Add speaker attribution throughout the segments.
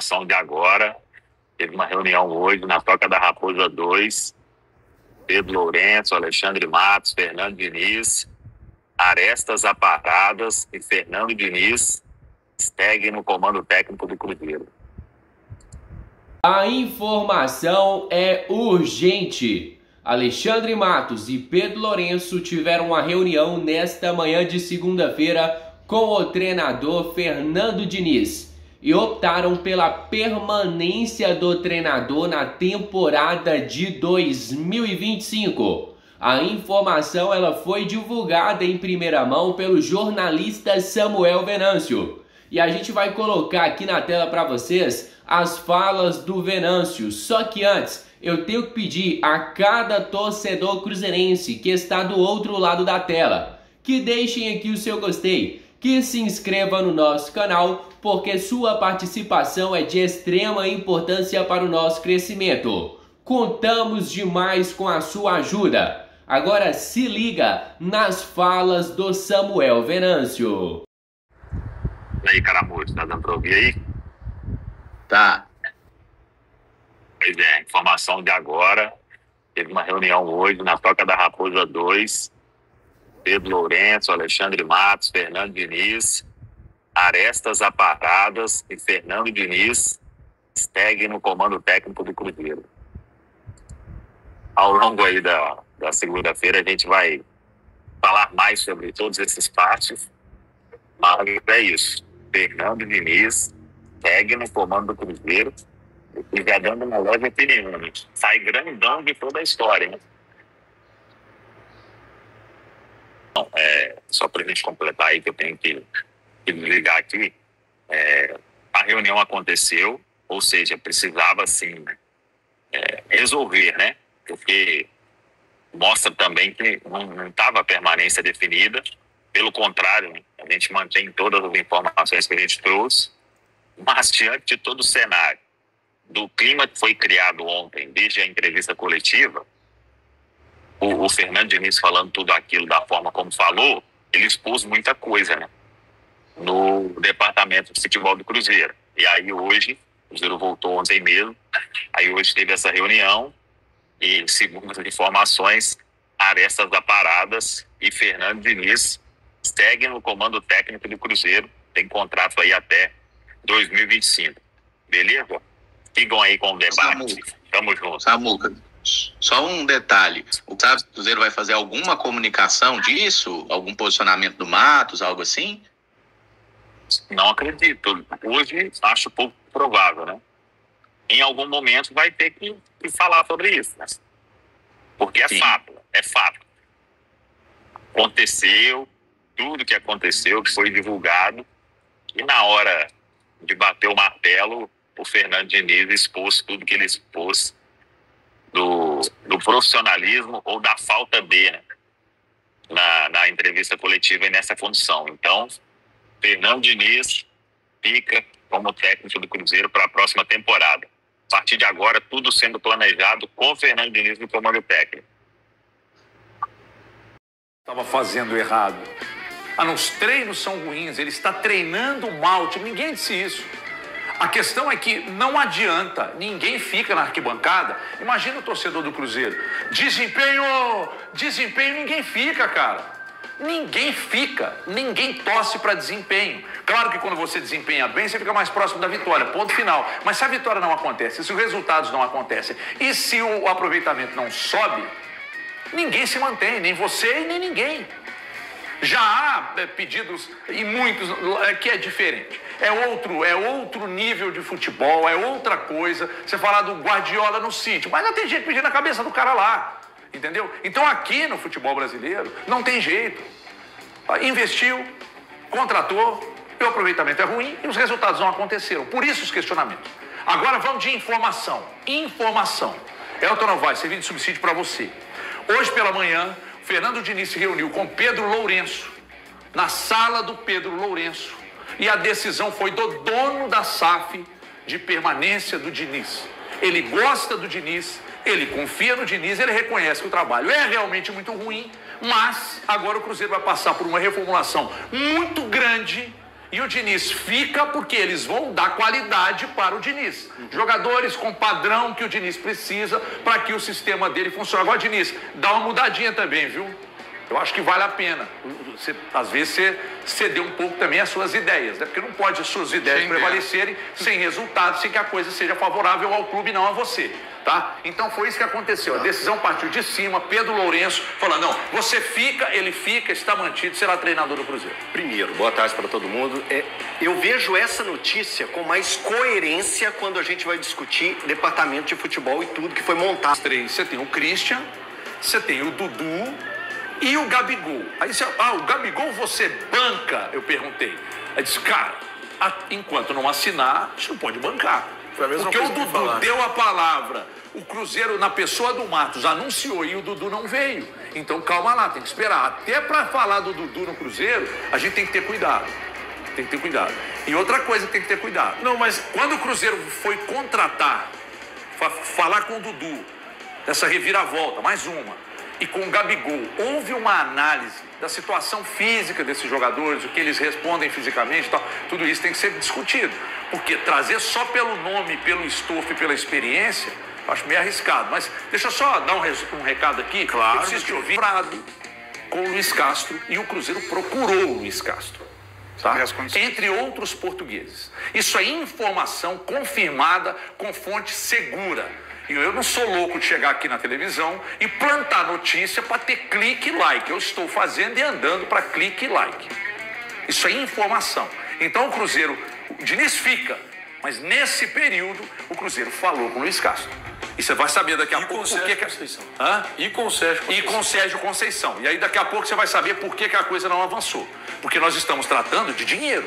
Speaker 1: informação de agora. Teve uma reunião hoje na Toca da Raposa 2. Pedro Lourenço, Alexandre Matos, Fernando Diniz, Arestas Aparadas e Fernando Diniz seguem no comando técnico do Cruzeiro.
Speaker 2: A informação é urgente. Alexandre Matos e Pedro Lourenço tiveram uma reunião nesta manhã de segunda-feira com o treinador Fernando Diniz e optaram pela permanência do treinador na temporada de 2025. A informação ela foi divulgada em primeira mão pelo jornalista Samuel Venâncio. E a gente vai colocar aqui na tela para vocês as falas do Venâncio. Só que antes, eu tenho que pedir a cada torcedor cruzeirense que está do outro lado da tela que deixem aqui o seu gostei, que se inscreva no nosso canal, porque sua participação é de extrema importância para o nosso crescimento. Contamos demais com a sua ajuda. Agora se liga nas falas do Samuel Venâncio.
Speaker 1: E aí, Caramujo, tá dando pra ouvir aí?
Speaker 3: Tá.
Speaker 1: Pois é, informação de agora. Teve uma reunião hoje na Toca da Raposa 2. Pedro Lourenço, Alexandre Matos, Fernando Diniz, Arestas Aparadas e Fernando Diniz seguem no comando técnico do Cruzeiro. Ao longo aí da segunda-feira a gente vai falar mais sobre todos esses passos, mas é isso. Fernando Diniz segue no comando do Cruzeiro e já dando uma leve opinião, né? Sai grandão de toda a história, né? Então, só para a gente completar aí, que eu tenho que ligar aqui, a reunião aconteceu, ou seja, precisava sim resolver, né? Porque mostra também que não estava a permanência definida. Pelo contrário, a gente mantém todas as informações que a gente trouxe, mas diante de todo o cenário, do clima que foi criado ontem, desde a entrevista coletiva, o Fernando Diniz falando tudo aquilo da forma como falou, ele expôs muita coisa, né, no departamento de futebol do Cruzeiro. E aí hoje, o Cruzeiro voltou ontem mesmo, aí hoje teve essa reunião e, segundo as informações, Arestas Aparadas e Fernando Diniz seguem no comando técnico do Cruzeiro, tem contrato aí até 2025. Beleza? Ficam aí com o debate. Tamo junto.
Speaker 3: Samuca, só um detalhe. O Cruzeiro vai fazer alguma comunicação disso? Algum posicionamento do Matos, algo assim?
Speaker 1: Não acredito. Hoje acho pouco provável, né? Em algum momento vai ter que falar sobre isso, né? Porque é fato. Aconteceu, tudo que aconteceu, que foi divulgado, e na hora de bater o martelo, o Fernando Diniz expôs tudo que ele expôs do profissionalismo ou da falta dele, né, na entrevista coletiva e nessa condição. Então, Fernando Diniz fica como técnico do Cruzeiro para a próxima temporada. A partir de agora, tudo sendo planejado com o Fernando Diniz no comando técnico.
Speaker 4: Estava fazendo errado. Os treinos são ruins, ele está treinando mal, ninguém disse isso. A questão é que não adianta, ninguém fica na arquibancada. Imagina o torcedor do Cruzeiro. Desempenho, ninguém fica, cara. Ninguém fica, ninguém torce para desempenho. Claro que quando você desempenha bem, você fica mais próximo da vitória, ponto final. Mas se a vitória não acontece, se os resultados não acontecem e se o aproveitamento não sobe, ninguém se mantém, nem você e nem ninguém. Já há pedidos, e muitos, que é diferente. É outro nível de futebol, é outra coisa. Você falar do Guardiola no City, mas não tem gente pedindo a cabeça do cara lá, entendeu? Então aqui no futebol brasileiro não tem jeito. Investiu, contratou, e o aproveitamento é ruim e os resultados não aconteceram. Por isso os questionamentos. Agora vamos de informação. Informação. Elton Novaes, serviço de subsídio para você. Hoje pela manhã, Fernando Diniz se reuniu com Pedro Lourenço, na sala do Pedro Lourenço, e a decisão foi do dono da SAF de permanência do Diniz. Ele gosta do Diniz, ele confia no Diniz, ele reconhece que o trabalho é realmente muito ruim, mas agora o Cruzeiro vai passar por uma reformulação muito grande E o Diniz fica porque eles vão dar qualidade para o Diniz. Jogadores com padrão que o Diniz precisa para que o sistema dele funcione. Agora, Diniz, dá uma mudadinha também, viu? Eu acho que vale a pena. Às vezes você ceder um pouco também às suas ideias, né? Porque não pode as suas ideias prevalecerem sem resultado, sem que a coisa seja favorável ao clube e não a você. Tá? Então foi isso que aconteceu. A decisão partiu de cima. Pedro Lourenço falou: não, você fica, ele fica, está mantido, será treinador do Cruzeiro.
Speaker 5: Primeiro, boa tarde para todo mundo. Eu vejo essa notícia com mais coerência quando a gente vai discutir departamento de futebol e tudo que foi montado.
Speaker 4: Você tem o Christian, você tem o Dudu e o Gabigol. Aí você, o Gabigol você banca? Eu perguntei. Aí disse, cara, enquanto não assinar, a gente não pode bancar. Porque o Dudu deu a palavra, o Cruzeiro, na pessoa do Matos, anunciou e o Dudu não veio. Então calma lá, tem que esperar. Até para falar do Dudu no Cruzeiro, a gente tem que ter cuidado. Tem que ter cuidado. E outra coisa que tem que ter cuidado. Não, mas quando o Cruzeiro foi contratar, falar com o Dudu, dessa reviravolta, mais uma, e com o Gabigol, houve uma análise da situação física desses jogadores, o que eles respondem fisicamente e tal, tudo isso tem que ser discutido. Porque trazer só pelo nome, pelo estofo e pela experiência, acho meio arriscado. Mas deixa eu só dar um recado aqui. Claro. Eu preciso te ouvir. Com o Luiz Castro, e o Cruzeiro procurou o Luiz Castro. Tá? Entre outros portugueses. Isso é informação confirmada com fonte segura. E eu não sou louco de chegar aqui na televisão e plantar notícia para ter clique e like. Eu estou fazendo e andando para clique e like. Isso é informação. Então o Cruzeiro, o Diniz fica, mas nesse período o Cruzeiro falou com o Luiz Castro. E você vai saber daqui a pouco por que... E com o Sérgio Conceição. E com o Sérgio Conceição. E aí daqui a pouco você vai saber por que a coisa não avançou. Porque nós estamos tratando de dinheiro.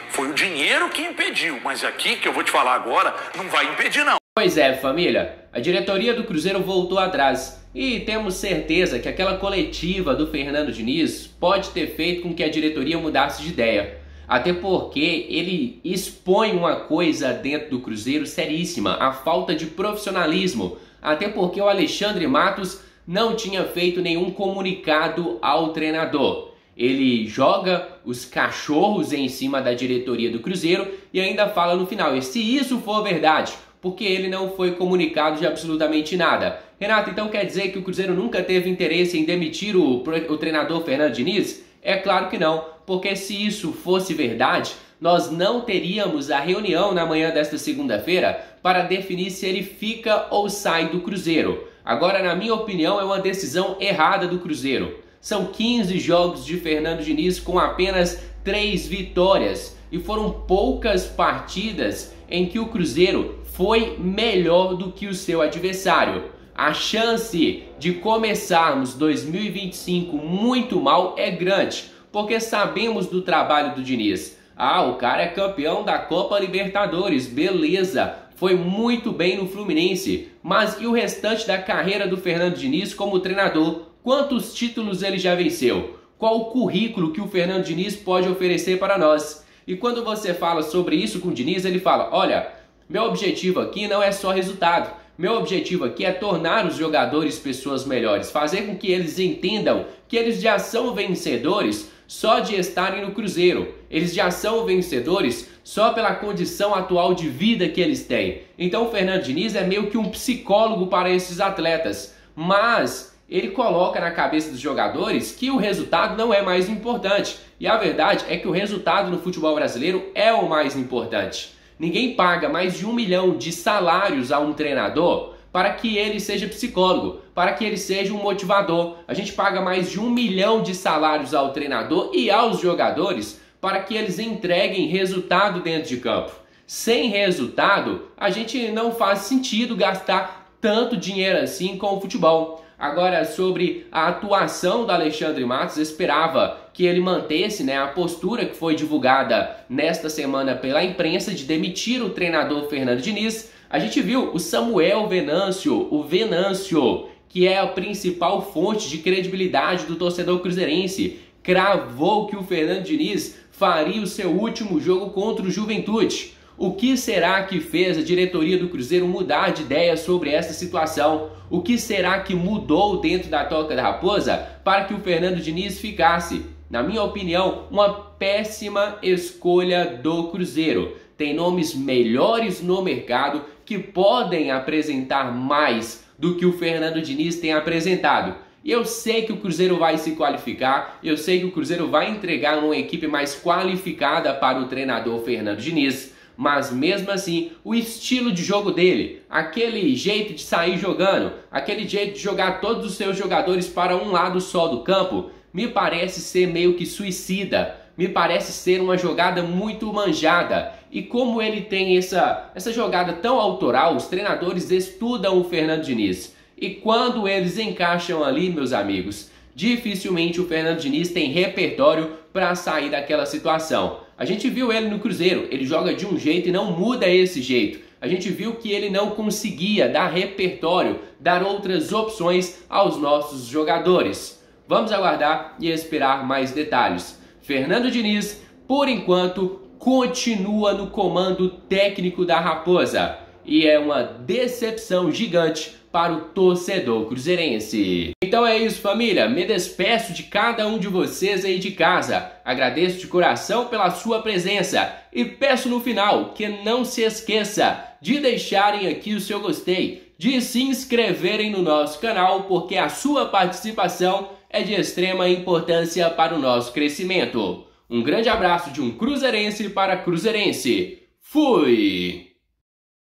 Speaker 4: Foi o dinheiro que impediu, mas aqui, que eu vou te falar agora, não vai impedir não.
Speaker 2: Pois é, família, a diretoria do Cruzeiro voltou atrás e temos certeza que aquela coletiva do Fernando Diniz pode ter feito com que a diretoria mudasse de ideia. Até porque ele expõe uma coisa dentro do Cruzeiro seríssima, a falta de profissionalismo. Até porque o Alexandre Matos não tinha feito nenhum comunicado ao treinador. Ele joga os cachorros em cima da diretoria do Cruzeiro e ainda fala no final, e se isso for verdade, porque ele não foi comunicado de absolutamente nada. Renato, então quer dizer que o Cruzeiro nunca teve interesse em demitir o treinador Fernando Diniz? É claro que não, porque se isso fosse verdade, nós não teríamos a reunião na manhã desta segunda-feira para definir se ele fica ou sai do Cruzeiro. Agora, na minha opinião, é uma decisão errada do Cruzeiro. São 15 jogos de Fernando Diniz com apenas 3 vitórias e foram poucas partidas em que o Cruzeiro foi melhor do que o seu adversário. A chance de começarmos 2025 muito mal é grande, porque sabemos do trabalho do Diniz. O cara é campeão da Copa Libertadores, beleza, foi muito bem no Fluminense, mas e o restante da carreira do Fernando Diniz como treinador? Quantos títulos ele já venceu? Qual o currículo que o Fernando Diniz pode oferecer para nós? E quando você fala sobre isso com o Diniz, ele fala, olha, meu objetivo aqui não é só resultado. Meu objetivo aqui é tornar os jogadores pessoas melhores, fazer com que eles entendam que eles já são vencedores só de estarem no Cruzeiro. Eles já são vencedores só pela condição atual de vida que eles têm. Então o Fernando Diniz é meio que um psicólogo para esses atletas, mas ele coloca na cabeça dos jogadores que o resultado não é mais importante. E a verdade é que o resultado no futebol brasileiro é o mais importante. Ninguém paga mais de 1 milhão de salários a um treinador para que ele seja psicólogo, para que ele seja um motivador. A gente paga mais de 1 milhão de salários ao treinador e aos jogadores para que eles entreguem resultado dentro de campo. Sem resultado, a gente não faz sentido gastar tanto dinheiro assim com o futebol. Agora, sobre a atuação do Alexandre Matos, esperava que ele mantesse a postura que foi divulgada nesta semana pela imprensa de demitir o treinador Fernando Diniz. A gente viu o Samuel Venâncio, o Venâncio, que é a principal fonte de credibilidade do torcedor cruzeirense, cravou que o Fernando Diniz faria o seu último jogo contra o Juventude. O que será que fez a diretoria do Cruzeiro mudar de ideia sobre essa situação? O que será que mudou dentro da Toca da Raposa para que o Fernando Diniz ficasse? Na minha opinião, uma péssima escolha do Cruzeiro. Tem nomes melhores no mercado que podem apresentar mais do que o Fernando Diniz tem apresentado. E eu sei que o Cruzeiro vai se qualificar, eu sei que o Cruzeiro vai entregar uma equipe mais qualificada para o treinador Fernando Diniz, mas mesmo assim, o estilo de jogo dele, aquele jeito de sair jogando, aquele jeito de jogar todos os seus jogadores para um lado só do campo, me parece ser meio que suicida, me parece ser uma jogada muito manjada. E como ele tem essa jogada tão autoral, os treinadores estudam o Fernando Diniz. E quando eles encaixam ali, meus amigos, dificilmente o Fernando Diniz tem repertório para sair daquela situação. A gente viu ele no Cruzeiro, ele joga de um jeito e não muda esse jeito. A gente viu que ele não conseguia dar repertório, dar outras opções aos nossos jogadores. Vamos aguardar e esperar mais detalhes. Fernando Diniz, por enquanto, continua no comando técnico da Raposa. E é uma decepção gigante para o torcedor cruzeirense. Então é isso, família. Me despeço de cada um de vocês aí de casa. Agradeço de coração pela sua presença. E peço no final que não se esqueça de deixarem aqui o seu gostei, de se inscreverem no nosso canal, porque a sua participação é de extrema importância para o nosso crescimento. Um grande abraço de um cruzeirense para cruzeirense. Fui!